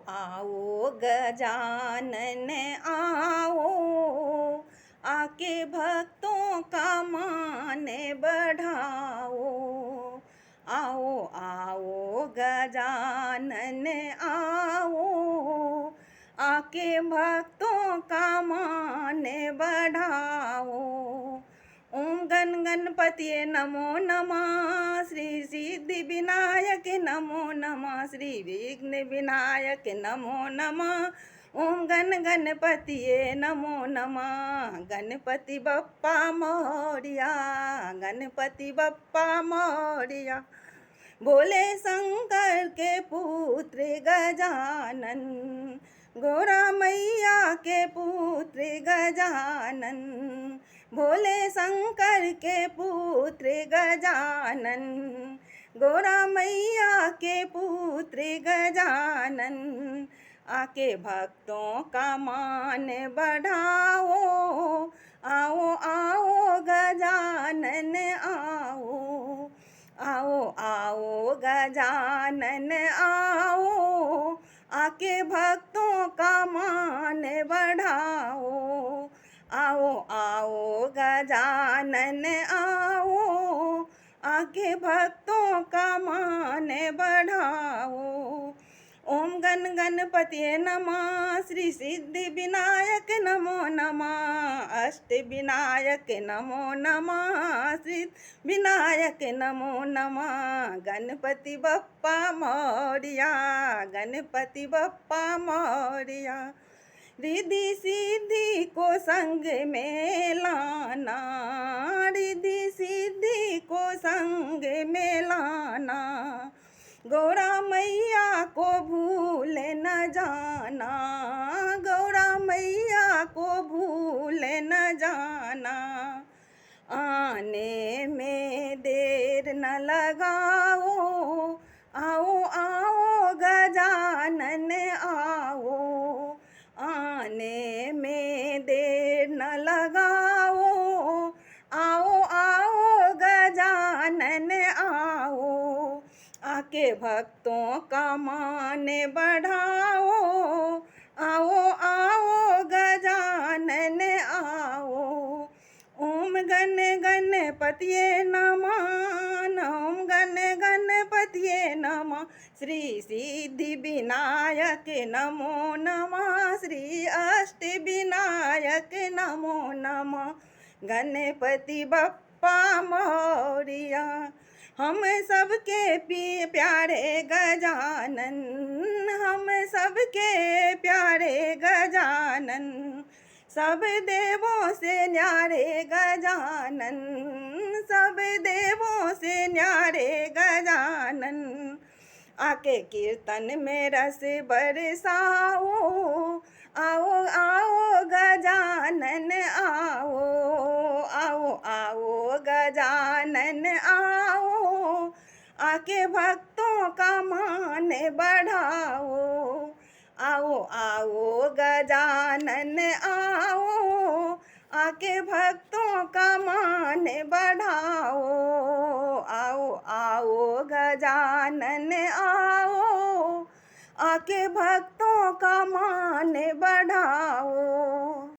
आओ गजानन आओ, आके भक्तों का मान बढ़ाओ। आओ आओ गजानन आओ, आके भक्तों का मान बढ़ाओ। ओम गण गणपतिये नमो नमः, श्री सिद्धि विनायक नमो नमः, श्री विघ्न विनायक नमो नमः। ओम गण गणपतिये नमो नमः, गणपति बप्पा मोरिया, गणपति बप्पा मोरिया। बोले शंकर के पुत्र गजानन, गौरा मैया के पुत्र गजानन। भोले शंकर के पुत्र गजानन, गौरा मैया के पुत्र गजानन। आके भक्तों का मान बढ़ाओ, आओ आओ गजानन आओ। आओ आओ गजानन आओ, आके भक्तों का मान बढ़ाओ। आओ आओ गजानन आओ, आके भक्तों का मान बढ़ाओ। ओम गण गणपतिये नमः, श्री सिद्धि विनायक नमो नमः, अष्ट विनायक नमो नमः, सिद्धि विनायक नमो नमः। गणपति बप्पा मोरिया, गणपति बप्पा मोरिया। रिद्धि सिद्धि को संग में लाना, रिद्धि सिद्धि को संग में लाना। गौरा मैया को भूल न जाना, गौरा मैया को भूल न जाना। आने में देर न लगाओ, आओ आओ गजानन आओ। आने में देर न लगाओ, आओ आओ गजानन आओ। आके भक्तों का मान बढ़ाओ, आओ आओ गजानन आओ। ओम गण गणपतिये नमः, ओम गण गणपतिये नमः, श्री सिद्धि विनायक नमो नमः, श्री अष्ट विनायक नमो नमः। गणपति बप्पा मोरिया। हम सबके प्यारे गजानन, हम सबके प्यारे गजानन। सब देवों से न्यारे गजानन, सब देवों से न्यारे गजानन। आके कीर्तन में रस बरसाओ, आओ आओ गजानन आओ। आओ आओ गजानन आओ, आके भक्तों का मान बढ़ाओ। आओ आओ गजानन आओ, आके भक्तों का मान बढ़ाओ। आओ आओ गजानन आओ, आके भक्तों का मान बढ़ाओ।